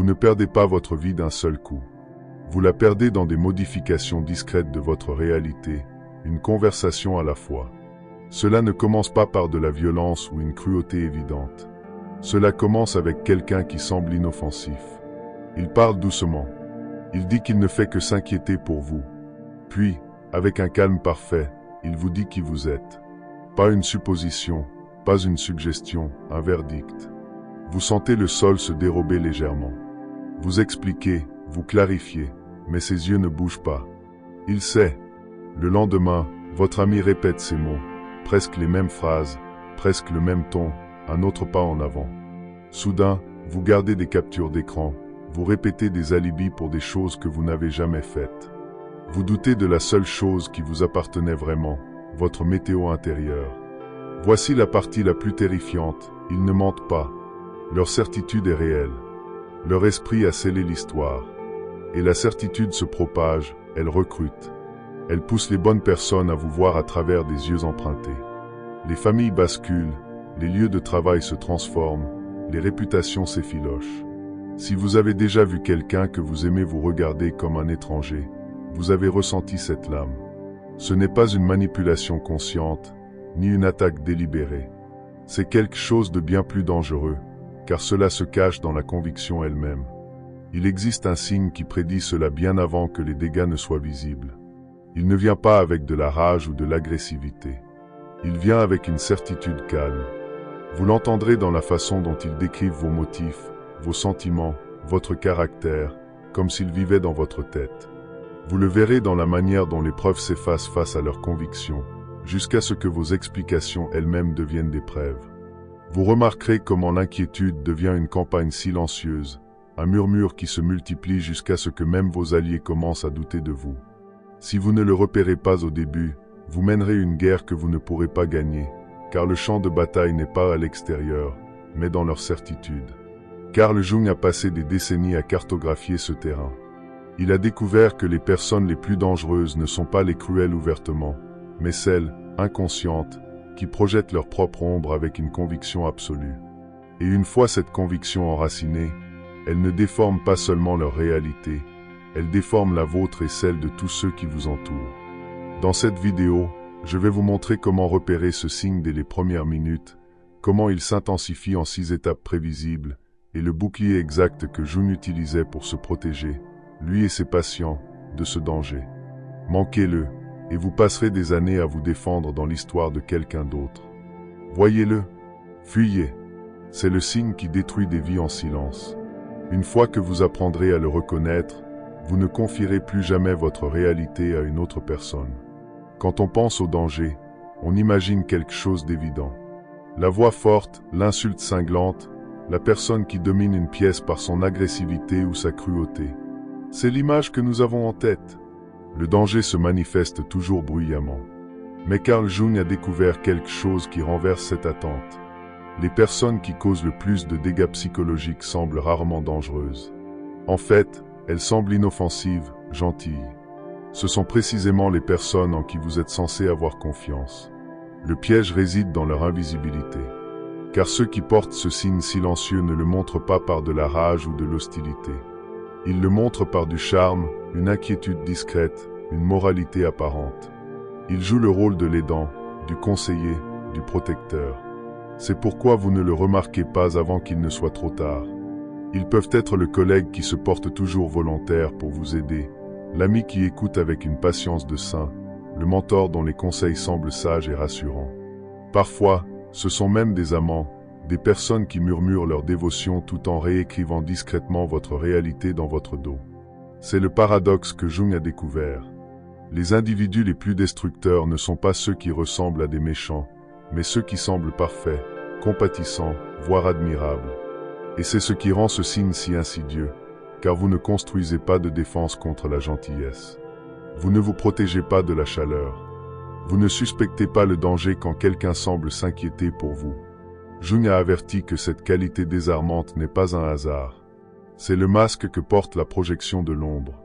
Vous ne perdez pas votre vie d'un seul coup. Vous la perdez dans des modifications discrètes de votre réalité, une conversation à la fois. Cela ne commence pas par de la violence ou une cruauté évidente. Cela commence avec quelqu'un qui semble inoffensif. Il parle doucement. Il dit qu'il ne fait que s'inquiéter pour vous. Puis, avec un calme parfait, il vous dit qui vous êtes. Pas une supposition, pas une suggestion, un verdict. Vous sentez le sol se dérober légèrement. Vous expliquez, vous clarifiez, mais ses yeux ne bougent pas. Il sait. Le lendemain, votre ami répète ces mots, presque les mêmes phrases, presque le même ton, un autre pas en avant. Soudain, vous gardez des captures d'écran, vous répétez des alibis pour des choses que vous n'avez jamais faites. Vous doutez de la seule chose qui vous appartenait vraiment, votre météo intérieure. Voici la partie la plus terrifiante, ils ne mentent pas. Leur certitude est réelle. Leur esprit a scellé l'histoire. Et la certitude se propage, elle recrute. Elle pousse les bonnes personnes à vous voir à travers des yeux empruntés. Les familles basculent, les lieux de travail se transforment, les réputations s'effilochent. Si vous avez déjà vu quelqu'un que vous aimez vous regarder comme un étranger, vous avez ressenti cette lame. Ce n'est pas une manipulation consciente, ni une attaque délibérée. C'est quelque chose de bien plus dangereux, car cela se cache dans la conviction elle-même. Il existe un signe qui prédit cela bien avant que les dégâts ne soient visibles. Il ne vient pas avec de la rage ou de l'agressivité. Il vient avec une certitude calme. Vous l'entendrez dans la façon dont ils décrivent vos motifs, vos sentiments, votre caractère, comme s'ils vivaient dans votre tête. Vous le verrez dans la manière dont les preuves s'effacent face à leurs convictions, jusqu'à ce que vos explications elles-mêmes deviennent des preuves. Vous remarquerez comment l'inquiétude devient une campagne silencieuse, un murmure qui se multiplie jusqu'à ce que même vos alliés commencent à douter de vous. Si vous ne le repérez pas au début, vous mènerez une guerre que vous ne pourrez pas gagner, car le champ de bataille n'est pas à l'extérieur, mais dans leur certitude. Carl Jung a passé des décennies à cartographier ce terrain. Il a découvert que les personnes les plus dangereuses ne sont pas les cruelles ouvertement, mais celles, inconscientes, qui projettent leur propre ombre avec une conviction absolue. Et une fois cette conviction enracinée, elle ne déforme pas seulement leur réalité, elle déforme la vôtre et celle de tous ceux qui vous entourent. Dans cette vidéo, je vais vous montrer comment repérer ce signe dès les premières minutes, comment il s'intensifie en 6 étapes prévisibles, et le bouclier exact que Jung utilisait pour se protéger, lui et ses patients, de ce danger. Manquez-le, et vous passerez des années à vous défendre dans l'histoire de quelqu'un d'autre. Voyez-le, fuyez. C'est le signe qui détruit des vies en silence. Une fois que vous apprendrez à le reconnaître, vous ne confierez plus jamais votre réalité à une autre personne. Quand on pense au danger, on imagine quelque chose d'évident. La voix forte, l'insulte cinglante, la personne qui domine une pièce par son agressivité ou sa cruauté. C'est l'image que nous avons en tête. Le danger se manifeste toujours bruyamment. Mais Carl Jung a découvert quelque chose qui renverse cette attente. Les personnes qui causent le plus de dégâts psychologiques semblent rarement dangereuses. En fait, elles semblent inoffensives, gentilles. Ce sont précisément les personnes en qui vous êtes censé avoir confiance. Le piège réside dans leur invisibilité. Car ceux qui portent ce signe silencieux ne le montrent pas par de la rage ou de l'hostilité. Ils le montrent par du charme, une inquiétude discrète, une moralité apparente. Ils jouent le rôle de l'aidant, du conseiller, du protecteur. C'est pourquoi vous ne le remarquez pas avant qu'il ne soit trop tard. Ils peuvent être le collègue qui se porte toujours volontaire pour vous aider, l'ami qui écoute avec une patience de saint, le mentor dont les conseils semblent sages et rassurants. Parfois, ce sont même des amants, des personnes qui murmurent leur dévotion tout en réécrivant discrètement votre réalité dans votre dos. C'est le paradoxe que Jung a découvert. Les individus les plus destructeurs ne sont pas ceux qui ressemblent à des méchants, mais ceux qui semblent parfaits, compatissants, voire admirables. Et c'est ce qui rend ce signe si insidieux, car vous ne construisez pas de défense contre la gentillesse. Vous ne vous protégez pas de la chaleur. Vous ne suspectez pas le danger quand quelqu'un semble s'inquiéter pour vous. Jung a averti que cette qualité désarmante n'est pas un hasard. C'est le masque que porte la projection de l'ombre.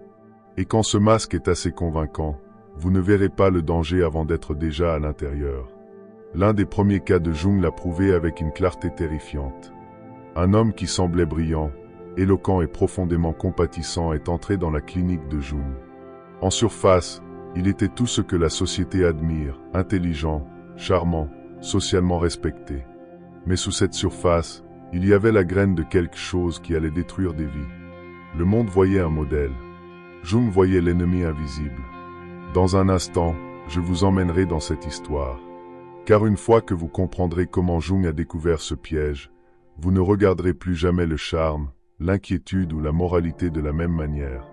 Et quand ce masque est assez convaincant, vous ne verrez pas le danger avant d'être déjà à l'intérieur. L'un des premiers cas de Jung l'a prouvé avec une clarté terrifiante. Un homme qui semblait brillant, éloquent et profondément compatissant, est entré dans la clinique de Jung. En surface, il était tout ce que la société admire, intelligent, charmant, socialement respecté. Mais sous cette surface, il y avait la graine de quelque chose qui allait détruire des vies. Le monde voyait un modèle. Jung voyait l'ennemi invisible. Dans un instant, je vous emmènerai dans cette histoire. Car une fois que vous comprendrez comment Jung a découvert ce piège, vous ne regarderez plus jamais le charme, l'inquiétude ou la moralité de la même manière.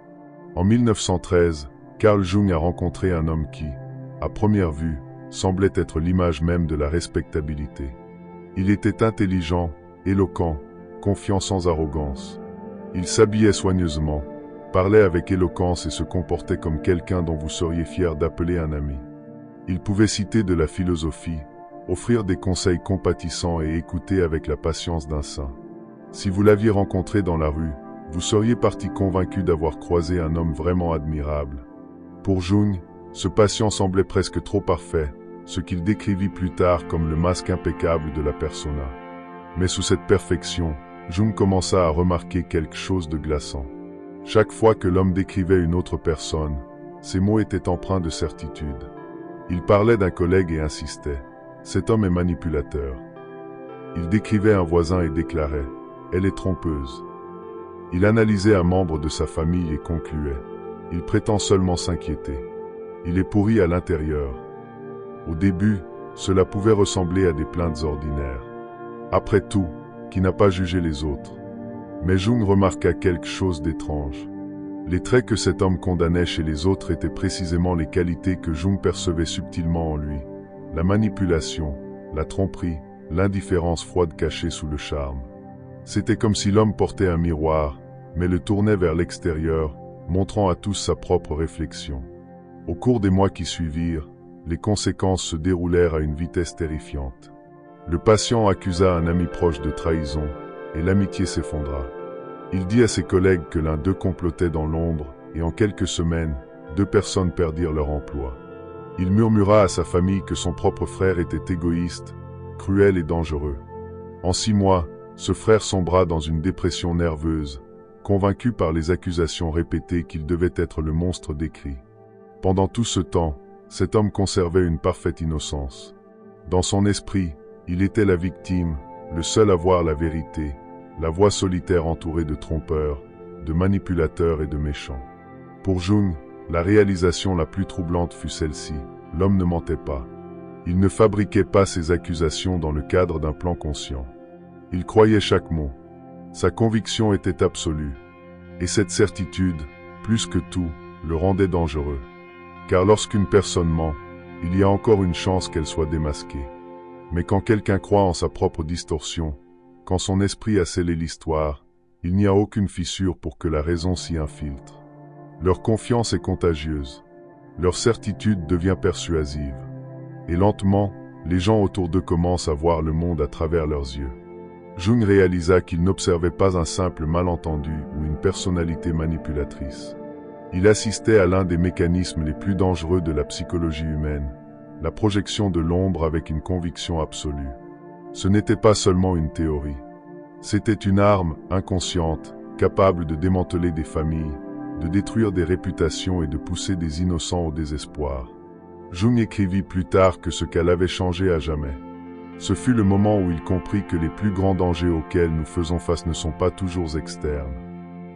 En 1913, Carl Jung a rencontré un homme qui, à première vue, semblait être l'image même de la respectabilité. Il était intelligent, éloquent, confiant sans arrogance. Il s'habillait soigneusement, parlait avec éloquence et se comportait comme quelqu'un dont vous seriez fier d'appeler un ami. Il pouvait citer de la philosophie, offrir des conseils compatissants et écouter avec la patience d'un saint. Si vous l'aviez rencontré dans la rue, vous seriez parti convaincu d'avoir croisé un homme vraiment admirable. Pour Jung, ce patient semblait presque trop parfait, ce qu'il décrivit plus tard comme le masque impeccable de la persona. Mais sous cette perfection, Jung commença à remarquer quelque chose de glaçant. Chaque fois que l'homme décrivait une autre personne, ses mots étaient empreints de certitude. Il parlait d'un collègue et insistait « Cet homme est manipulateur ». Il décrivait un voisin et déclarait « Elle est trompeuse ». Il analysait un membre de sa famille et concluait « Il prétend seulement s'inquiéter. Il est pourri à l'intérieur ». Au début, cela pouvait ressembler à des plaintes ordinaires. Après tout, qui n'a pas jugé les autres? Mais Jung remarqua quelque chose d'étrange. Les traits que cet homme condamnait chez les autres étaient précisément les qualités que Jung percevait subtilement en lui. La manipulation, la tromperie, l'indifférence froide cachée sous le charme. C'était comme si l'homme portait un miroir, mais le tournait vers l'extérieur, montrant à tous sa propre réflexion. Au cours des mois qui suivirent, les conséquences se déroulèrent à une vitesse terrifiante. Le patient accusa un ami proche de trahison, et l'amitié s'effondra. Il dit à ses collègues que l'un d'eux complotait dans l'ombre, et en quelques semaines, 2 personnes perdirent leur emploi. Il murmura à sa famille que son propre frère était égoïste, cruel et dangereux. En 6 mois, ce frère sombra dans une dépression nerveuse, convaincu par les accusations répétées qu'il devait être le monstre décrit. Pendant tout ce temps, cet homme conservait une parfaite innocence. Dans son esprit, il était la victime, le seul à voir la vérité, la voix solitaire entourée de trompeurs, de manipulateurs et de méchants. Pour Jung, la réalisation la plus troublante fut celle-ci: l'homme ne mentait pas. Il ne fabriquait pas ses accusations dans le cadre d'un plan conscient. Il croyait chaque mot. Sa conviction était absolue. Et cette certitude, plus que tout, le rendait dangereux. Car lorsqu'une personne ment, il y a encore une chance qu'elle soit démasquée. Mais quand quelqu'un croit en sa propre distorsion, quand son esprit a scellé l'histoire, il n'y a aucune fissure pour que la raison s'y infiltre. Leur confiance est contagieuse. Leur certitude devient persuasive. Et lentement, les gens autour d'eux commencent à voir le monde à travers leurs yeux. Jung réalisa qu'il n'observait pas un simple malentendu ou une personnalité manipulatrice. Il assistait à l'un des mécanismes les plus dangereux de la psychologie humaine, la projection de l'ombre avec une conviction absolue. Ce n'était pas seulement une théorie. C'était une arme inconsciente, capable de démanteler des familles, de détruire des réputations et de pousser des innocents au désespoir. Jung écrivit plus tard que ce qu'elle avait changé à jamais. Ce fut le moment où il comprit que les plus grands dangers auxquels nous faisons face ne sont pas toujours externes.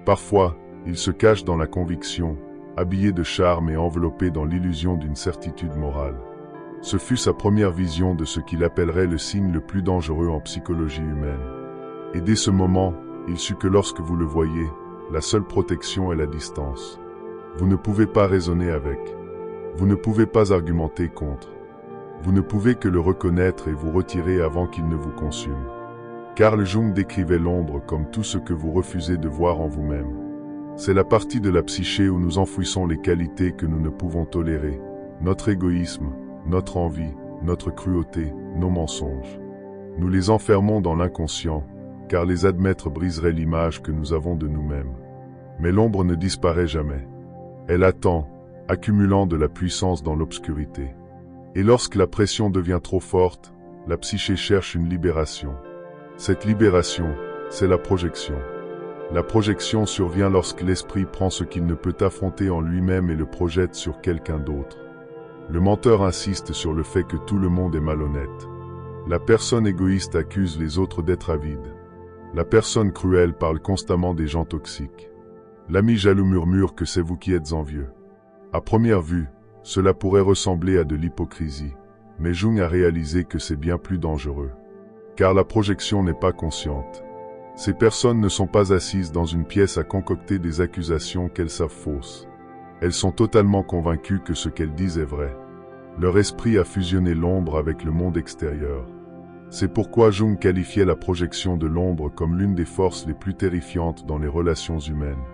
Parfois, ils se cachent dans la conviction, habillés de charme et enveloppés dans l'illusion d'une certitude morale. Ce fut sa première vision de ce qu'il appellerait le signe le plus dangereux en psychologie humaine. Et dès ce moment, il sut que lorsque vous le voyez, la seule protection est la distance. Vous ne pouvez pas raisonner avec. Vous ne pouvez pas argumenter contre. Vous ne pouvez que le reconnaître et vous retirer avant qu'il ne vous consume. Carl Jung décrivait l'ombre comme tout ce que vous refusez de voir en vous-même. C'est la partie de la psyché où nous enfouissons les qualités que nous ne pouvons tolérer, notre égoïsme, notre envie, notre cruauté, nos mensonges. Nous les enfermons dans l'inconscient, car les admettre briserait l'image que nous avons de nous-mêmes. Mais l'ombre ne disparaît jamais. Elle attend, accumulant de la puissance dans l'obscurité. Et lorsque la pression devient trop forte, la psyché cherche une libération. Cette libération, c'est la projection. La projection survient lorsque l'esprit prend ce qu'il ne peut affronter en lui-même et le projette sur quelqu'un d'autre. Le menteur insiste sur le fait que tout le monde est malhonnête. La personne égoïste accuse les autres d'être avides. La personne cruelle parle constamment des gens toxiques. L'ami jaloux murmure que c'est vous qui êtes envieux. À première vue, cela pourrait ressembler à de l'hypocrisie, mais Jung a réalisé que c'est bien plus dangereux. Car la projection n'est pas consciente. Ces personnes ne sont pas assises dans une pièce à concocter des accusations qu'elles savent fausses. Elles sont totalement convaincues que ce qu'elles disent est vrai. Leur esprit a fusionné l'ombre avec le monde extérieur. C'est pourquoi Jung qualifiait la projection de l'ombre comme l'une des forces les plus terrifiantes dans les relations humaines.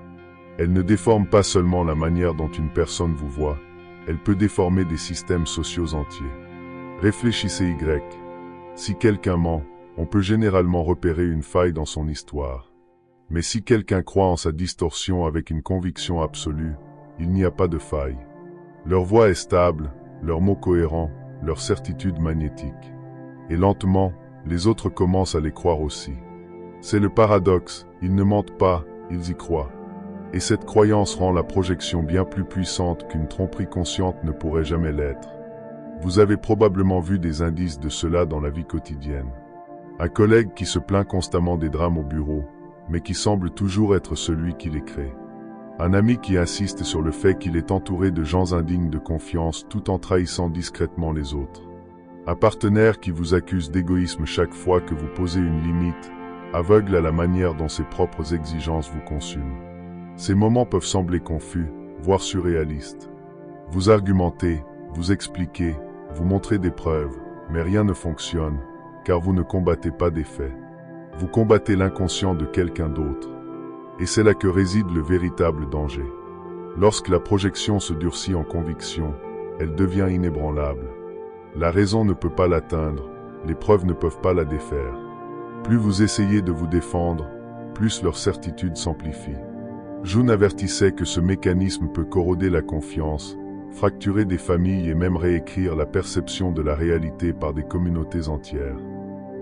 Elle ne déforme pas seulement la manière dont une personne vous voit, elle peut déformer des systèmes sociaux entiers. Réfléchissez Y. Si quelqu'un ment, on peut généralement repérer une faille dans son histoire. Mais si quelqu'un croit en sa distorsion avec une conviction absolue, il n'y a pas de faille. Leur voix est stable, leurs mots cohérents, leur certitude magnétique. Et lentement, les autres commencent à les croire aussi. C'est le paradoxe, ils ne mentent pas, ils y croient. Et cette croyance rend la projection bien plus puissante qu'une tromperie consciente ne pourrait jamais l'être. Vous avez probablement vu des indices de cela dans la vie quotidienne. Un collègue qui se plaint constamment des drames au bureau, mais qui semble toujours être celui qui les crée. Un ami qui insiste sur le fait qu'il est entouré de gens indignes de confiance tout en trahissant discrètement les autres. Un partenaire qui vous accuse d'égoïsme chaque fois que vous posez une limite, aveugle à la manière dont ses propres exigences vous consument. Ces moments peuvent sembler confus, voire surréalistes. Vous argumentez, vous expliquez, vous montrez des preuves, mais rien ne fonctionne. Car vous ne combattez pas des faits. Vous combattez l'inconscient de quelqu'un d'autre. Et c'est là que réside le véritable danger. Lorsque la projection se durcit en conviction, elle devient inébranlable. La raison ne peut pas l'atteindre, les preuves ne peuvent pas la défaire. Plus vous essayez de vous défendre, plus leur certitude s'amplifie. Jung avertissait que ce mécanisme peut corroder la confiance, fracturer des familles et même réécrire la perception de la réalité par des communautés entières.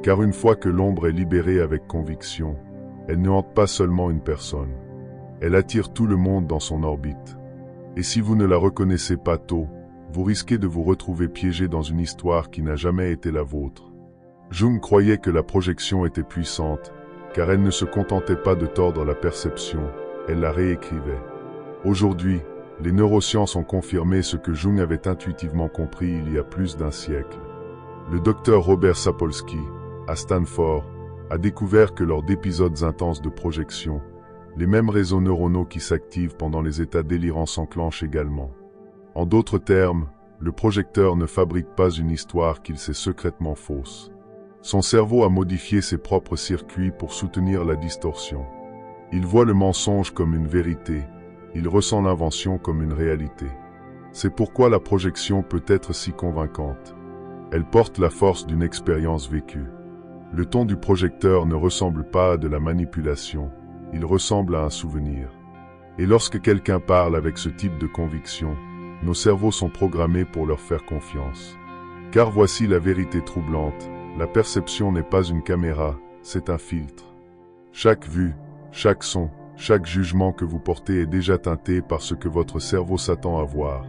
Car une fois que l'ombre est libérée avec conviction, elle ne hante pas seulement une personne. Elle attire tout le monde dans son orbite. Et si vous ne la reconnaissez pas tôt, vous risquez de vous retrouver piégé dans une histoire qui n'a jamais été la vôtre. Jung croyait que la projection était puissante, car elle ne se contentait pas de tordre la perception, elle la réécrivait. Aujourd'hui, les neurosciences ont confirmé ce que Jung avait intuitivement compris il y a plus d'un siècle. Le docteur Robert Sapolsky, à Stanford, a découvert que lors d'épisodes intenses de projection, les mêmes réseaux neuronaux qui s'activent pendant les états délirants s'enclenchent également. En d'autres termes, le projecteur ne fabrique pas une histoire qu'il sait secrètement fausse. Son cerveau a modifié ses propres circuits pour soutenir la distorsion. Il voit le mensonge comme une vérité, il ressent l'invention comme une réalité. C'est pourquoi la projection peut être si convaincante. Elle porte la force d'une expérience vécue. Le ton du projecteur ne ressemble pas à de la manipulation, il ressemble à un souvenir. Et lorsque quelqu'un parle avec ce type de conviction, nos cerveaux sont programmés pour leur faire confiance. Car voici la vérité troublante, la perception n'est pas une caméra, c'est un filtre. Chaque vue, chaque son, chaque jugement que vous portez est déjà teinté par ce que votre cerveau s'attend à voir.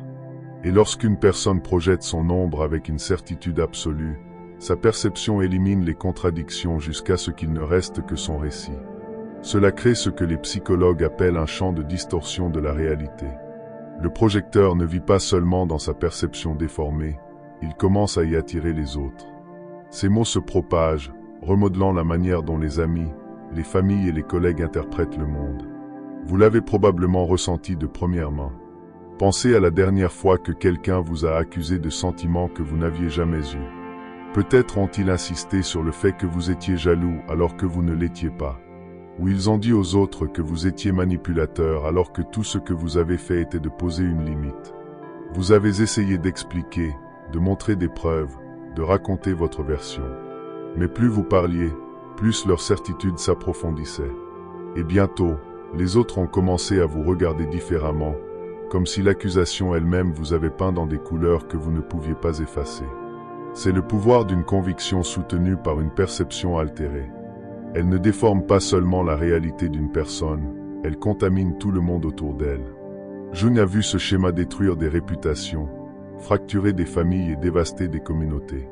Et lorsqu'une personne projette son ombre avec une certitude absolue, sa perception élimine les contradictions jusqu'à ce qu'il ne reste que son récit. Cela crée ce que les psychologues appellent un champ de distorsion de la réalité. Le projecteur ne vit pas seulement dans sa perception déformée, il commence à y attirer les autres. Ces mots se propagent, remodelant la manière dont les amis, les familles et les collègues interprètent le monde. Vous l'avez probablement ressenti de première main. Pensez à la dernière fois que quelqu'un vous a accusé de sentiments que vous n'aviez jamais eus. Peut-être ont-ils insisté sur le fait que vous étiez jaloux alors que vous ne l'étiez pas. Ou ils ont dit aux autres que vous étiez manipulateur alors que tout ce que vous avez fait était de poser une limite. Vous avez essayé d'expliquer, de montrer des preuves, de raconter votre version. Mais plus vous parliez, plus leur certitude s'approfondissait. Et bientôt, les autres ont commencé à vous regarder différemment, comme si l'accusation elle-même vous avait peint dans des couleurs que vous ne pouviez pas effacer. C'est le pouvoir d'une conviction soutenue par une perception altérée. Elle ne déforme pas seulement la réalité d'une personne, elle contamine tout le monde autour d'elle. Jung a vu ce schéma détruire des réputations, fracturer des familles et dévaster des communautés.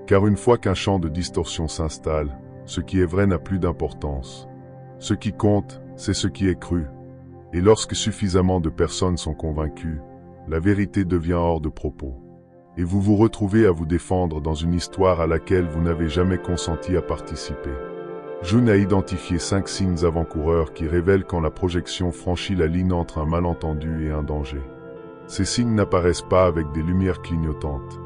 Car une fois qu'un champ de distorsion s'installe, ce qui est vrai n'a plus d'importance. Ce qui compte, c'est ce qui est cru. Et lorsque suffisamment de personnes sont convaincues, la vérité devient hors de propos. Et vous vous retrouvez à vous défendre dans une histoire à laquelle vous n'avez jamais consenti à participer. Jung a identifié 5 signes avant-coureurs qui révèlent quand la projection franchit la ligne entre un malentendu et un danger. Ces signes n'apparaissent pas avec des lumières clignotantes.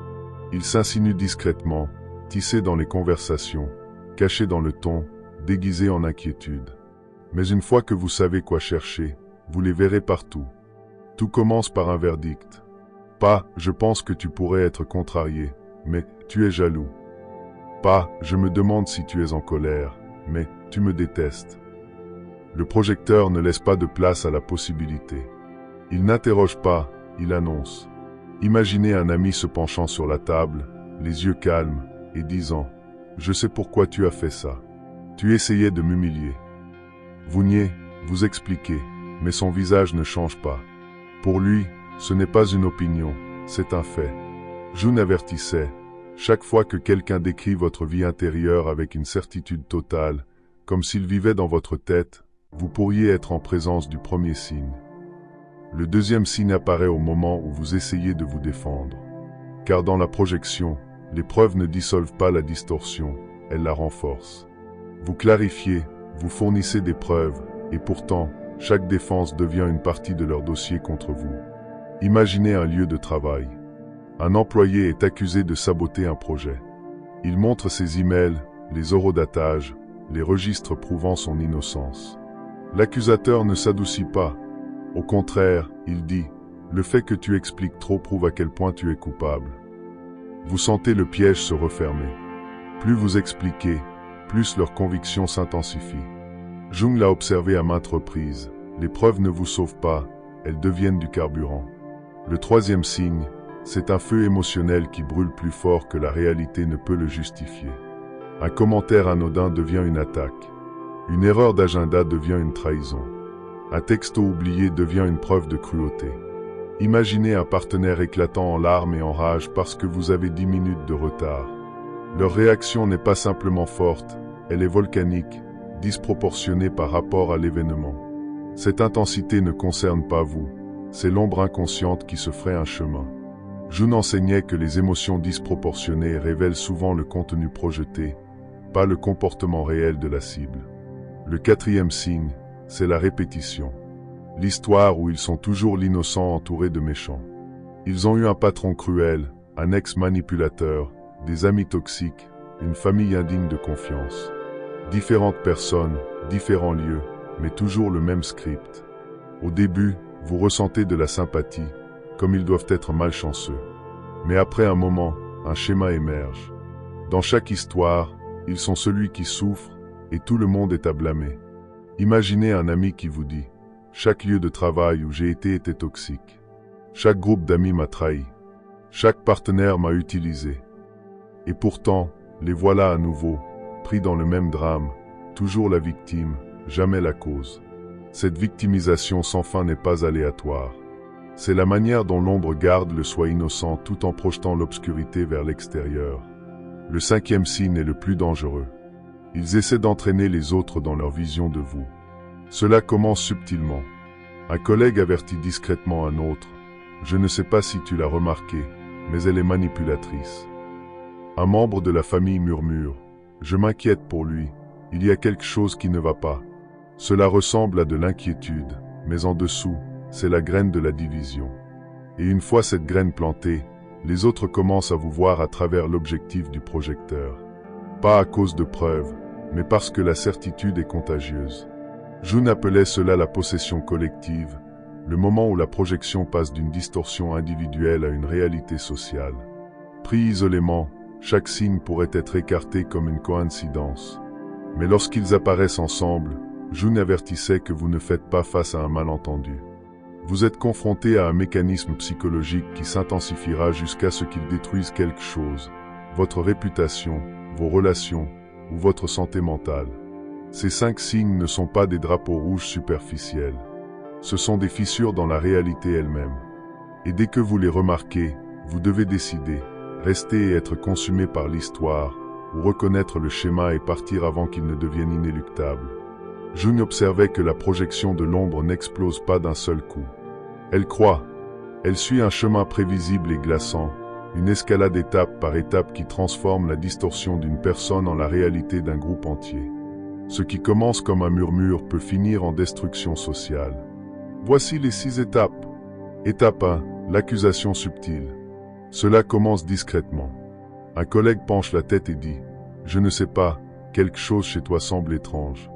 Ils s'insinuent discrètement, tissés dans les conversations, cachés dans le ton, déguisés en inquiétude. Mais une fois que vous savez quoi chercher, vous les verrez partout. Tout commence par un verdict. Pas « je pense que tu pourrais être contrarié », mais « tu es jaloux ». Pas « je me demande si tu es en colère », mais « tu me détestes ». Le projecteur ne laisse pas de place à la possibilité. Il n'interroge pas, il annonce. Imaginez un ami se penchant sur la table, les yeux calmes, et disant « Je sais pourquoi tu as fait ça. Tu essayais de m'humilier. » Vous niez, vous expliquez, mais son visage ne change pas. Pour lui, ce n'est pas une opinion, c'est un fait. Jung avertissait, chaque fois que quelqu'un décrit votre vie intérieure avec une certitude totale, comme s'il vivait dans votre tête, vous pourriez être en présence du premier signe. Le deuxième signe apparaît au moment où vous essayez de vous défendre. Car dans la projection, les preuves ne dissolvent pas la distorsion, elles la renforcent. Vous clarifiez, vous fournissez des preuves, et pourtant, chaque défense devient une partie de leur dossier contre vous. Imaginez un lieu de travail. Un employé est accusé de saboter un projet. Il montre ses emails, les horodatages, les registres prouvant son innocence. L'accusateur ne s'adoucit pas. Au contraire, il dit « Le fait que tu expliques trop prouve à quel point tu es coupable. » Vous sentez le piège se refermer. Plus vous expliquez, plus leur conviction s'intensifie. Jung l'a observé à maintes reprises. Les preuves ne vous sauvent pas, elles deviennent du carburant. Le troisième signe, c'est un feu émotionnel qui brûle plus fort que la réalité ne peut le justifier. Un commentaire anodin devient une attaque. Une erreur d'agenda devient une trahison. Un texto oublié devient une preuve de cruauté. Imaginez un partenaire éclatant en larmes et en rage parce que vous avez 10 minutes de retard. Leur réaction n'est pas simplement forte, elle est volcanique, disproportionnée par rapport à l'événement. Cette intensité ne concerne pas vous, c'est l'ombre inconsciente qui se ferait un chemin. Jung enseignait que les émotions disproportionnées révèlent souvent le contenu projeté, pas le comportement réel de la cible. Le quatrième signe, c'est la répétition. L'histoire où ils sont toujours l'innocent entouré de méchants. Ils ont eu un patron cruel, un ex-manipulateur, des amis toxiques, une famille indigne de confiance. Différentes personnes, différents lieux, mais toujours le même script. Au début, vous ressentez de la sympathie, comme ils doivent être malchanceux. Mais après un moment, un schéma émerge. Dans chaque histoire, ils sont celui qui souffre, et tout le monde est à blâmer. Imaginez un ami qui vous dit « Chaque lieu de travail où j'ai été était toxique. Chaque groupe d'amis m'a trahi. Chaque partenaire m'a utilisé. Et pourtant, les voilà à nouveau, pris dans le même drame, toujours la victime, jamais la cause. » Cette victimisation sans fin n'est pas aléatoire. C'est la manière dont l'ombre garde le soi innocent tout en projetant l'obscurité vers l'extérieur. Le cinquième signe est le plus dangereux. Ils essaient d'entraîner les autres dans leur vision de vous. Cela commence subtilement. Un collègue avertit discrètement un autre. « Je ne sais pas si tu l'as remarqué, mais elle est manipulatrice. » Un membre de la famille murmure. « Je m'inquiète pour lui. Il y a quelque chose qui ne va pas. » Cela ressemble à de l'inquiétude, mais en dessous, c'est la graine de la division. Et une fois cette graine plantée, les autres commencent à vous voir à travers l'objectif du projecteur. Pas à cause de preuves, mais parce que la certitude est contagieuse. Jung appelait cela la possession collective, le moment où la projection passe d'une distorsion individuelle à une réalité sociale. Pris isolément, chaque signe pourrait être écarté comme une coïncidence. Mais lorsqu'ils apparaissent ensemble, Jung avertissait que vous ne faites pas face à un malentendu. Vous êtes confronté à un mécanisme psychologique qui s'intensifiera jusqu'à ce qu'il détruise quelque chose, votre réputation, vos relations ou votre santé mentale. Ces 5 signes ne sont pas des drapeaux rouges superficiels. Ce sont des fissures dans la réalité elle-même. Et dès que vous les remarquez, vous devez décider, rester et être consumé par l'histoire, ou reconnaître le schéma et partir avant qu'il ne devienne inéluctable. Jung observait que la projection de l'ombre n'explose pas d'un seul coup. Elle croît. Elle suit un chemin prévisible et glaçant, une escalade étape par étape qui transforme la distorsion d'une personne en la réalité d'un groupe entier. Ce qui commence comme un murmure peut finir en destruction sociale. Voici les 6 étapes. Étape 1. L'accusation subtile. Cela commence discrètement. Un collègue penche la tête et dit « Je ne sais pas, quelque chose chez toi semble étrange. »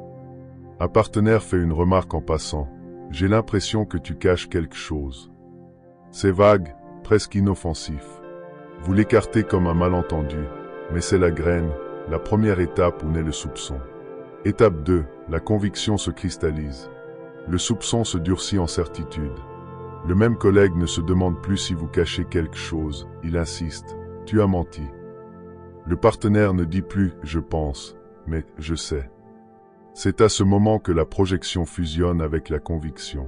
Un partenaire fait une remarque en passant « J'ai l'impression que tu caches quelque chose. » C'est vague, presque inoffensif. Vous l'écartez comme un malentendu, mais c'est la graine, la première étape où naît le soupçon. Étape 2. La conviction se cristallise. Le soupçon se durcit en certitude. Le même collègue ne se demande plus si vous cachez quelque chose, il insiste « Tu as menti ». Le partenaire ne dit plus « je pense », mais « je sais ». C'est à ce moment que la projection fusionne avec la conviction.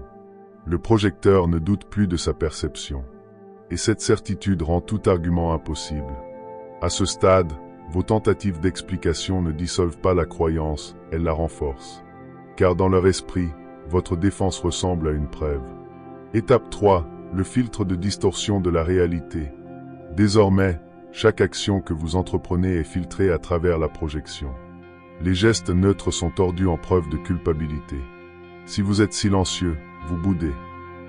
Le projecteur ne doute plus de sa perception. Et cette certitude rend tout argument impossible. À ce stade, vos tentatives d'explication ne dissolvent pas la croyance, elles la renforcent. Car dans leur esprit, votre défense ressemble à une preuve. Étape 3. Le filtre de distorsion de la réalité. Désormais, chaque action que vous entreprenez est filtrée à travers la projection. Les gestes neutres sont tordus en preuve de culpabilité. Si vous êtes silencieux, vous boudez.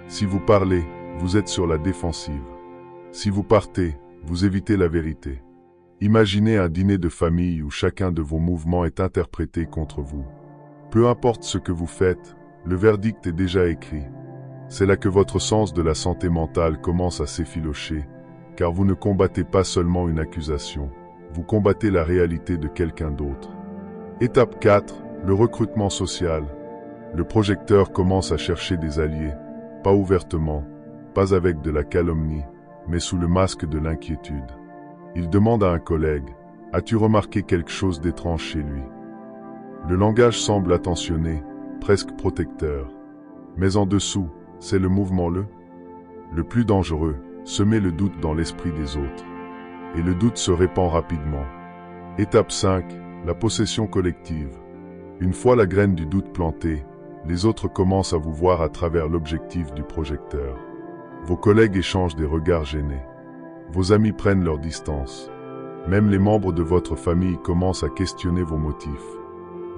Si vous parlez, vous êtes sur la défensive. Si vous partez, vous évitez la vérité. Imaginez un dîner de famille où chacun de vos mouvements est interprété contre vous. Peu importe ce que vous faites, le verdict est déjà écrit. C'est là que votre sens de la santé mentale commence à s'effilocher, car vous ne combattez pas seulement une accusation, vous combattez la réalité de quelqu'un d'autre. Étape 4. Le recrutement social. Le projecteur commence à chercher des alliés, pas ouvertement, pas avec de la calomnie, mais sous le masque de l'inquiétude. Il demande à un collègue « As-tu remarqué quelque chose d'étrange chez lui ?» Le langage semble attentionné, presque protecteur. Mais en dessous, c'est le mouvement le plus dangereux, semer le doute dans l'esprit des autres. Et le doute se répand rapidement. Étape 5. La possession collective. Une fois la graine du doute plantée, les autres commencent à vous voir à travers l'objectif du projecteur. Vos collègues échangent des regards gênés. Vos amis prennent leur distance. Même les membres de votre famille commencent à questionner vos motifs.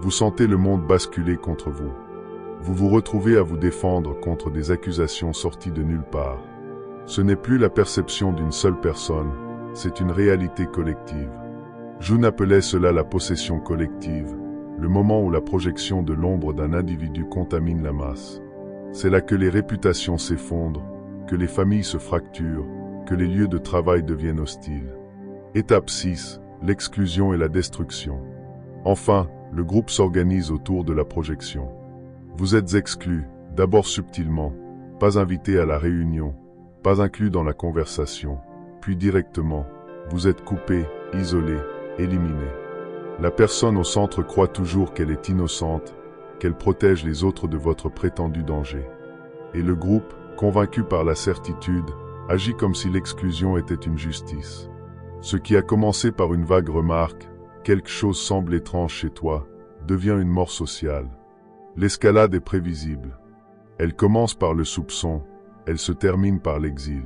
Vous sentez le monde basculer contre vous. Vous vous retrouvez à vous défendre contre des accusations sorties de nulle part. Ce n'est plus la perception d'une seule personne, c'est une réalité collective. Jung appelait cela la possession collective, le moment où la projection de l'ombre d'un individu contamine la masse. C'est là que les réputations s'effondrent, que les familles se fracturent, que les lieux de travail deviennent hostiles. Étape 6. L'exclusion et la destruction. Enfin, le groupe s'organise autour de la projection. Vous êtes exclu, d'abord subtilement, pas invité à la réunion, pas inclus dans la conversation, puis directement, vous êtes coupé, isolé, éliminé. La personne au centre croit toujours qu'elle est innocente, qu'elle protège les autres de votre prétendu danger. Et le groupe, convaincu par la certitude, agit comme si l'exclusion était une justice. Ce qui a commencé par une vague remarque, quelque chose semble étrange chez toi, devient une mort sociale. L'escalade est prévisible. Elle commence par le soupçon, elle se termine par l'exil.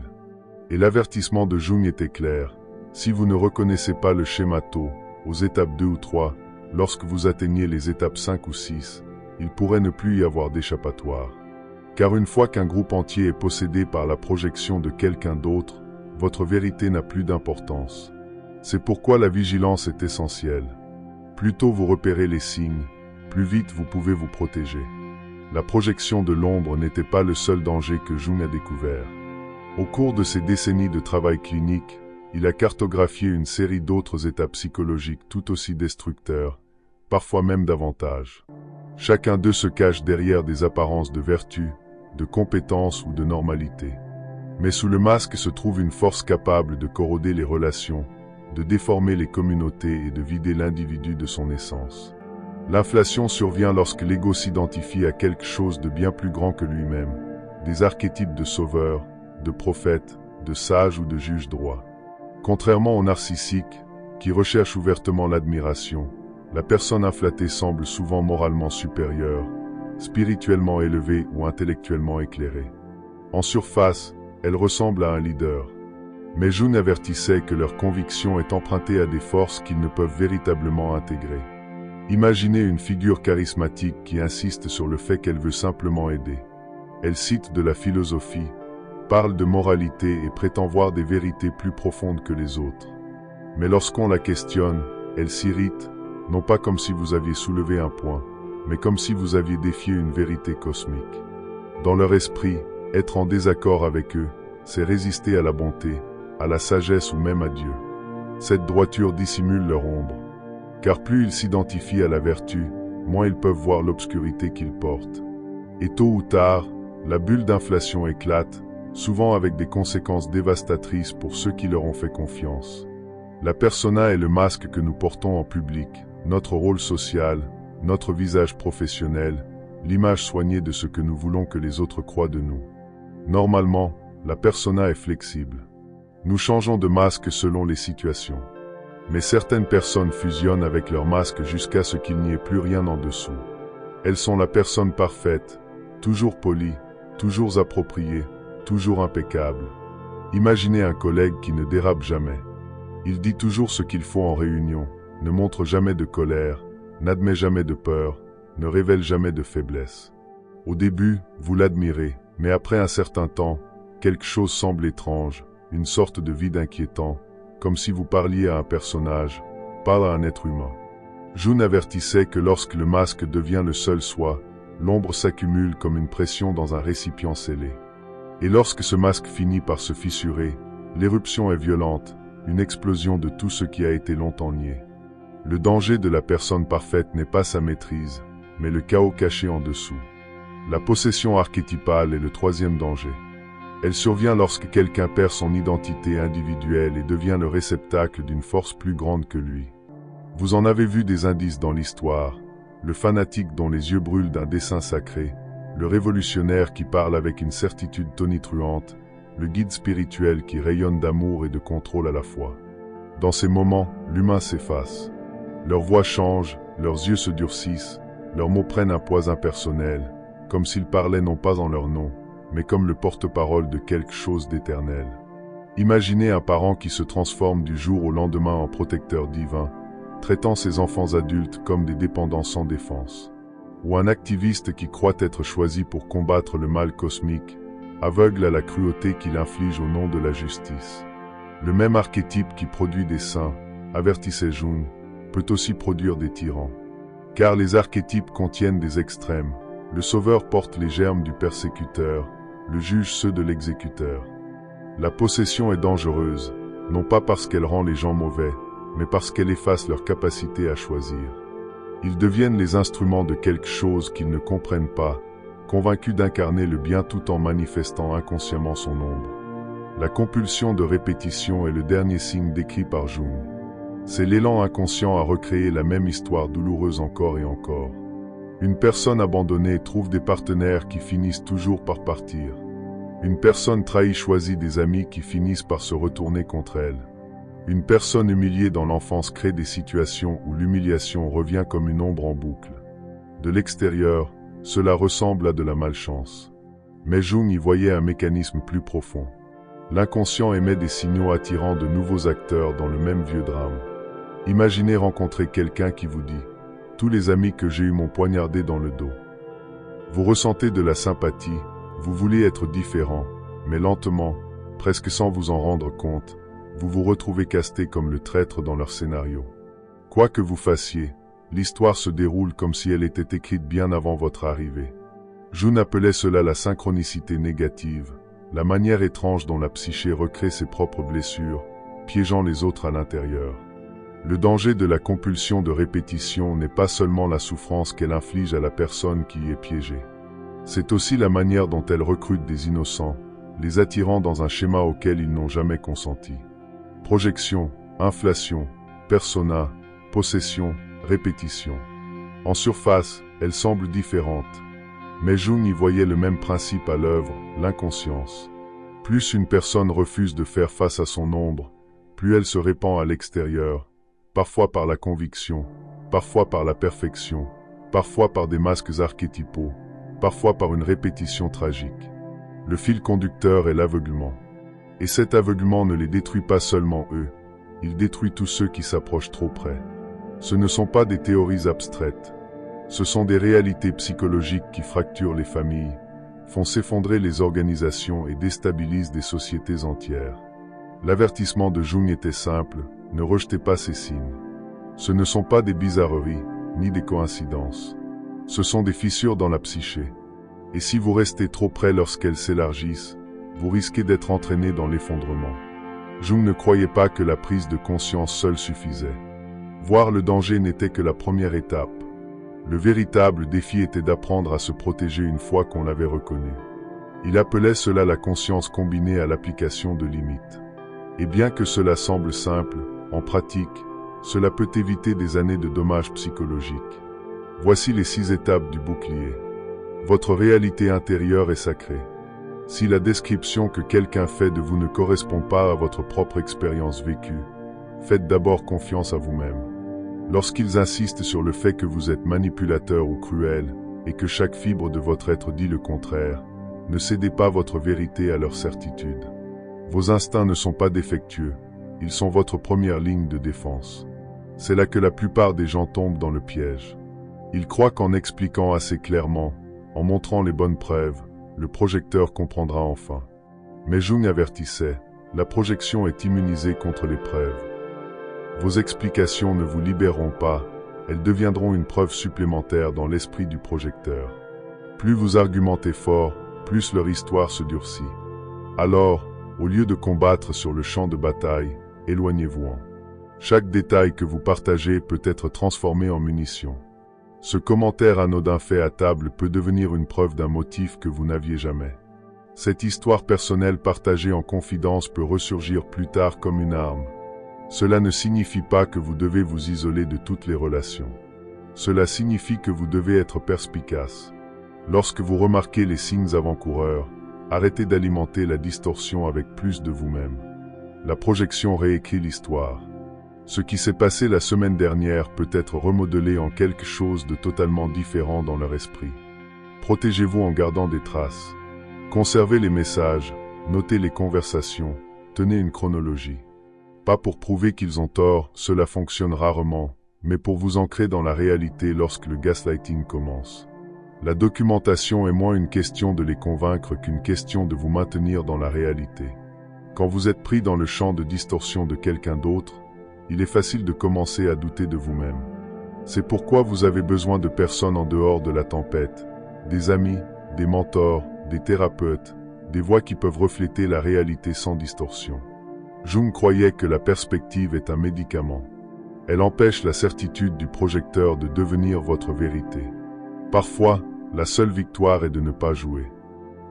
Et l'avertissement de Jung était clair. Si vous ne reconnaissez pas le schéma tôt, aux étapes 2 ou 3, lorsque vous atteignez les étapes 5 ou 6, il pourrait ne plus y avoir d'échappatoire. Car une fois qu'un groupe entier est possédé par la projection de quelqu'un d'autre, votre vérité n'a plus d'importance. C'est pourquoi la vigilance est essentielle. Plus tôt vous repérez les signes, plus vite vous pouvez vous protéger. La projection de l'ombre n'était pas le seul danger que Jung a découvert. Au cours de ces décennies de travail clinique, il a cartographié une série d'autres étapes psychologiques tout aussi destructeurs, parfois même davantage. Chacun d'eux se cache derrière des apparences de vertu, de compétence ou de normalité. Mais sous le masque se trouve une force capable de corroder les relations, de déformer les communautés et de vider l'individu de son essence. L'inflation survient lorsque l'ego s'identifie à quelque chose de bien plus grand que lui-même, des archétypes de sauveur, de prophète, de sage ou de juge droit. Contrairement au narcissique, qui recherche ouvertement l'admiration, la personne inflatée semble souvent moralement supérieure, spirituellement élevée ou intellectuellement éclairée. En surface, elle ressemble à un leader. Mais Jung avertissait que leur conviction est empruntée à des forces qu'ils ne peuvent véritablement intégrer. Imaginez une figure charismatique qui insiste sur le fait qu'elle veut simplement aider. Elle cite de la philosophie, parle de moralité et prétend voir des vérités plus profondes que les autres. Mais lorsqu'on la questionne, elle s'irrite, non pas comme si vous aviez soulevé un point, mais comme si vous aviez défié une vérité cosmique. Dans leur esprit, être en désaccord avec eux, c'est résister à la bonté, à la sagesse ou même à Dieu. Cette droiture dissimule leur ombre. Car plus ils s'identifient à la vertu, moins ils peuvent voir l'obscurité qu'ils portent. Et tôt ou tard, la bulle d'inflation éclate, souvent avec des conséquences dévastatrices pour ceux qui leur ont fait confiance. La persona est le masque que nous portons en public, notre rôle social, notre visage professionnel, l'image soignée de ce que nous voulons que les autres croient de nous. Normalement, la persona est flexible. Nous changeons de masque selon les situations. Mais certaines personnes fusionnent avec leur masque jusqu'à ce qu'il n'y ait plus rien en dessous. Elles sont la personne parfaite, toujours polie, toujours appropriée, toujours impeccable. Imaginez un collègue qui ne dérape jamais. Il dit toujours ce qu'il faut en réunion, ne montre jamais de colère, n'admet jamais de peur, ne révèle jamais de faiblesse. Au début, vous l'admirez, mais après un certain temps, quelque chose semble étrange, une sorte de vide inquiétant, comme si vous parliez à un personnage, pas à un être humain. Jung avertissait que lorsque le masque devient le seul soi, l'ombre s'accumule comme une pression dans un récipient scellé. Et lorsque ce masque finit par se fissurer, l'éruption est violente, une explosion de tout ce qui a été longtemps nié. Le danger de la personne parfaite n'est pas sa maîtrise, mais le chaos caché en dessous. La possession archétypale est le troisième danger. Elle survient lorsque quelqu'un perd son identité individuelle et devient le réceptacle d'une force plus grande que lui. Vous en avez vu des indices dans l'histoire, le fanatique dont les yeux brûlent d'un dessein sacré, le révolutionnaire qui parle avec une certitude tonitruante, le guide spirituel qui rayonne d'amour et de contrôle à la fois. Dans ces moments, l'humain s'efface. Leur voix change, leurs yeux se durcissent, leurs mots prennent un poids impersonnel, comme s'ils parlaient non pas en leur nom, mais comme le porte-parole de quelque chose d'éternel. Imaginez un parent qui se transforme du jour au lendemain en protecteur divin, traitant ses enfants adultes comme des dépendants sans défense. Ou un activiste qui croit être choisi pour combattre le mal cosmique, aveugle à la cruauté qu'il inflige au nom de la justice. Le même archétype qui produit des saints, avertissait Jung, peut aussi produire des tyrans. Car les archétypes contiennent des extrêmes. Le sauveur porte les germes du persécuteur, le juge ceux de l'exécuteur. La possession est dangereuse, non pas parce qu'elle rend les gens mauvais, mais parce qu'elle efface leur capacité à choisir. Ils deviennent les instruments de quelque chose qu'ils ne comprennent pas, convaincus d'incarner le bien tout en manifestant inconsciemment son ombre. La compulsion de répétition est le dernier signe décrit par Jung. C'est l'élan inconscient à recréer la même histoire douloureuse encore et encore. Une personne abandonnée trouve des partenaires qui finissent toujours par partir. Une personne trahie choisit des amis qui finissent par se retourner contre elle. Une personne humiliée dans l'enfance crée des situations où l'humiliation revient comme une ombre en boucle. De l'extérieur, cela ressemble à de la malchance. Mais Jung y voyait un mécanisme plus profond. L'inconscient émet des signaux attirant de nouveaux acteurs dans le même vieux drame. Imaginez rencontrer quelqu'un qui vous dit « Tous les amis que j'ai eus m'ont poignardé dans le dos ». Vous ressentez de la sympathie, vous voulez être différent, mais lentement, presque sans vous en rendre compte, vous vous retrouvez casté comme le traître dans leur scénario. Quoi que vous fassiez, l'histoire se déroule comme si elle était écrite bien avant votre arrivée. Jung appelait cela la synchronicité négative, la manière étrange dont la psyché recrée ses propres blessures, piégeant les autres à l'intérieur. Le danger de la compulsion de répétition n'est pas seulement la souffrance qu'elle inflige à la personne qui y est piégée. C'est aussi la manière dont elle recrute des innocents, les attirant dans un schéma auquel ils n'ont jamais consenti. Projection, inflation, persona, possession, répétition. En surface, elles semblent différentes. Mais Jung y voyait le même principe à l'œuvre, l'inconscience. Plus une personne refuse de faire face à son ombre, plus elle se répand à l'extérieur, parfois par la conviction, parfois par la perfection, parfois par des masques archétypaux, parfois par une répétition tragique. Le fil conducteur est l'aveuglement. Et cet aveuglement ne les détruit pas seulement eux, il détruit tous ceux qui s'approchent trop près. Ce ne sont pas des théories abstraites. Ce sont des réalités psychologiques qui fracturent les familles, font s'effondrer les organisations et déstabilisent des sociétés entières. L'avertissement de Jung était simple, ne rejetez pas ces signes. Ce ne sont pas des bizarreries, ni des coïncidences. Ce sont des fissures dans la psyché. Et si vous restez trop près lorsqu'elles s'élargissent, vous risquez d'être entraîné dans l'effondrement. Jung ne croyait pas que la prise de conscience seule suffisait. Voir le danger n'était que la première étape. Le véritable défi était d'apprendre à se protéger une fois qu'on l'avait reconnu. Il appelait cela la conscience combinée à l'application de limites. Et bien que cela semble simple, en pratique, cela peut éviter des années de dommages psychologiques. Voici les 6 étapes du bouclier. Votre réalité intérieure est sacrée. Si la description que quelqu'un fait de vous ne correspond pas à votre propre expérience vécue, faites d'abord confiance à vous-même. Lorsqu'ils insistent sur le fait que vous êtes manipulateur ou cruel, et que chaque fibre de votre être dit le contraire, ne cédez pas votre vérité à leur certitude. Vos instincts ne sont pas défectueux, ils sont votre première ligne de défense. C'est là que la plupart des gens tombent dans le piège. Ils croient qu'en expliquant assez clairement, en montrant les bonnes preuves, le projecteur comprendra enfin. Mais Jung avertissait, la projection est immunisée contre les preuves. Vos explications ne vous libéreront pas, elles deviendront une preuve supplémentaire dans l'esprit du projecteur. Plus vous argumentez fort, plus leur histoire se durcit. Alors, au lieu de combattre sur le champ de bataille, éloignez-vous-en. Chaque détail que vous partagez peut être transformé en munition. Ce commentaire anodin fait à table peut devenir une preuve d'un motif que vous n'aviez jamais. Cette histoire personnelle partagée en confidence peut ressurgir plus tard comme une arme. Cela ne signifie pas que vous devez vous isoler de toutes les relations. Cela signifie que vous devez être perspicace. Lorsque vous remarquez les signes avant-coureurs, arrêtez d'alimenter la distorsion avec plus de vous-même. La projection réécrit l'histoire. Ce qui s'est passé la semaine dernière peut être remodelé en quelque chose de totalement différent dans leur esprit. Protégez-vous en gardant des traces. Conservez les messages, notez les conversations, tenez une chronologie. Pas pour prouver qu'ils ont tort, cela fonctionne rarement, mais pour vous ancrer dans la réalité lorsque le gaslighting commence. La documentation est moins une question de les convaincre qu'une question de vous maintenir dans la réalité. Quand vous êtes pris dans le champ de distorsion de quelqu'un d'autre, il est facile de commencer à douter de vous-même. C'est pourquoi vous avez besoin de personnes en dehors de la tempête, des amis, des mentors, des thérapeutes, des voix qui peuvent refléter la réalité sans distorsion. Jung croyait que la perspective est un médicament. Elle empêche la certitude du projecteur de devenir votre vérité. Parfois, la seule victoire est de ne pas jouer.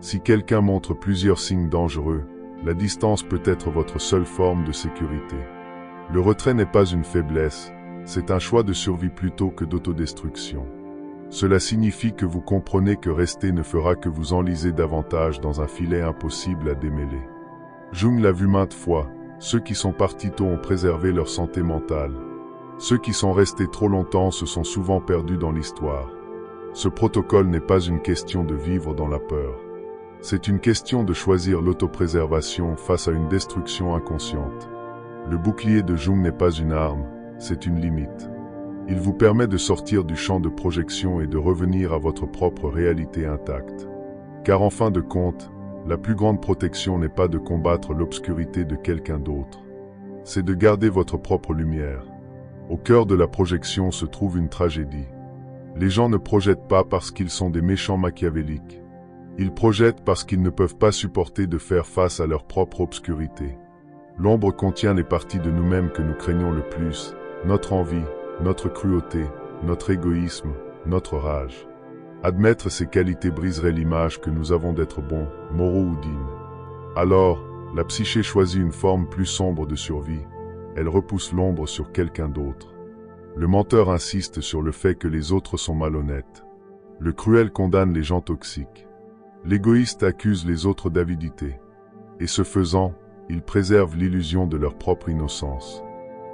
Si quelqu'un montre plusieurs signes dangereux, la distance peut être votre seule forme de sécurité. Le retrait n'est pas une faiblesse, c'est un choix de survie plutôt que d'autodestruction. Cela signifie que vous comprenez que rester ne fera que vous enliser davantage dans un filet impossible à démêler. Jung l'a vu maintes fois, ceux qui sont partis tôt ont préservé leur santé mentale. Ceux qui sont restés trop longtemps se sont souvent perdus dans l'histoire. Ce protocole n'est pas une question de vivre dans la peur. C'est une question de choisir l'autopréservation face à une destruction inconsciente. Le bouclier de Jung n'est pas une arme, c'est une limite. Il vous permet de sortir du champ de projection et de revenir à votre propre réalité intacte. Car en fin de compte, la plus grande protection n'est pas de combattre l'obscurité de quelqu'un d'autre. C'est de garder votre propre lumière. Au cœur de la projection se trouve une tragédie. Les gens ne projettent pas parce qu'ils sont des méchants machiavéliques. Ils projettent parce qu'ils ne peuvent pas supporter de faire face à leur propre obscurité. L'ombre contient les parties de nous-mêmes que nous craignons le plus, notre envie, notre cruauté, notre égoïsme, notre rage. Admettre ces qualités briserait l'image que nous avons d'être bons, moraux ou dignes. Alors, la psyché choisit une forme plus sombre de survie. Elle repousse l'ombre sur quelqu'un d'autre. Le menteur insiste sur le fait que les autres sont malhonnêtes. Le cruel condamne les gens toxiques. L'égoïste accuse les autres d'avidité. Et ce faisant, ils préservent l'illusion de leur propre innocence.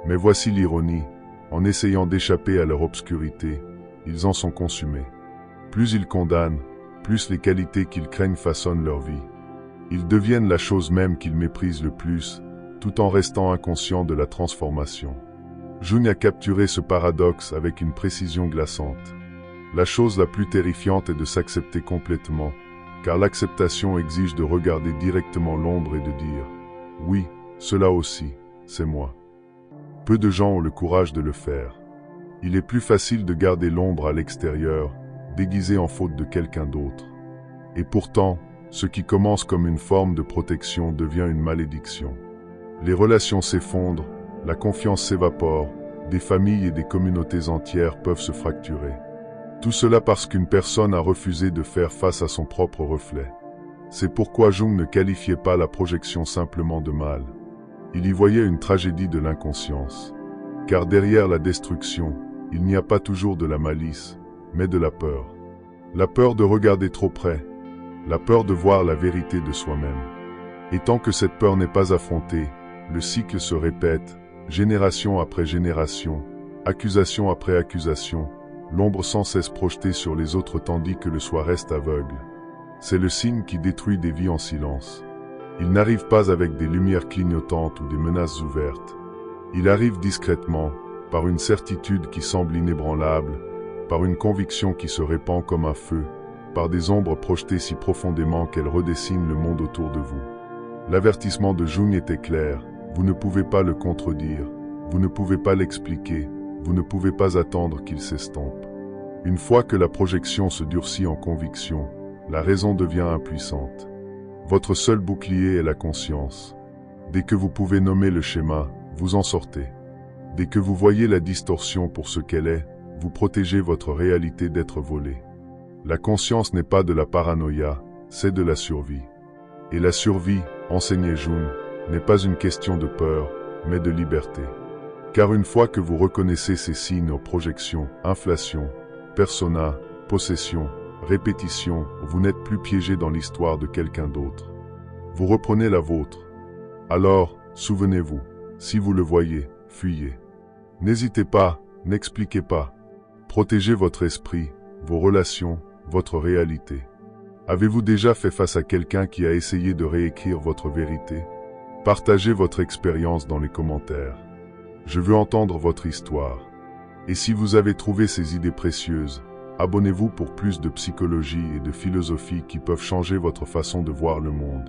Mais voici l'ironie, en essayant d'échapper à leur obscurité, ils en sont consumés. Plus ils condamnent, plus les qualités qu'ils craignent façonnent leur vie. Ils deviennent la chose même qu'ils méprisent le plus, tout en restant inconscients de la transformation. Jung a capturé ce paradoxe avec une précision glaçante. La chose la plus terrifiante est de s'accepter complètement, car l'acceptation exige de regarder directement l'ombre et de dire « Oui, cela aussi, c'est moi ». Peu de gens ont le courage de le faire. Il est plus facile de garder l'ombre à l'extérieur, déguisée en faute de quelqu'un d'autre. Et pourtant, ce qui commence comme une forme de protection devient une malédiction. Les relations s'effondrent, la confiance s'évapore, des familles et des communautés entières peuvent se fracturer. Tout cela parce qu'une personne a refusé de faire face à son propre reflet. C'est pourquoi Jung ne qualifiait pas la projection simplement de mal. Il y voyait une tragédie de l'inconscience. Car derrière la destruction, il n'y a pas toujours de la malice, mais de la peur. La peur de regarder trop près, la peur de voir la vérité de soi-même. Et tant que cette peur n'est pas affrontée, le cycle se répète, génération après génération, accusation après accusation, l'ombre sans cesse projetée sur les autres tandis que le soi reste aveugle. C'est le signe qui détruit des vies en silence. Il n'arrive pas avec des lumières clignotantes ou des menaces ouvertes. Il arrive discrètement, par une certitude qui semble inébranlable, par une conviction qui se répand comme un feu, par des ombres projetées si profondément qu'elles redessinent le monde autour de vous. L'avertissement de Jung était clair, vous ne pouvez pas le contredire, vous ne pouvez pas l'expliquer, vous ne pouvez pas attendre qu'il s'estompe. Une fois que la projection se durcit en conviction, la raison devient impuissante. Votre seul bouclier est la conscience. Dès que vous pouvez nommer le schéma, vous en sortez. Dès que vous voyez la distorsion pour ce qu'elle est, vous protégez votre réalité d'être volée. La conscience n'est pas de la paranoïa, c'est de la survie. Et la survie, enseignait Jung, n'est pas une question de peur, mais de liberté. Car une fois que vous reconnaissez ces signes aux projections, inflation, persona, possession, répétition, vous n'êtes plus piégé dans l'histoire de quelqu'un d'autre. Vous reprenez la vôtre. Alors, souvenez-vous, si vous le voyez, fuyez. N'hésitez pas, n'expliquez pas. Protégez votre esprit, vos relations, votre réalité. Avez-vous déjà fait face à quelqu'un qui a essayé de réécrire votre vérité? Partagez votre expérience dans les commentaires. Je veux entendre votre histoire. Et si vous avez trouvé ces idées précieuses, abonnez-vous pour plus de psychologie et de philosophie qui peuvent changer votre façon de voir le monde.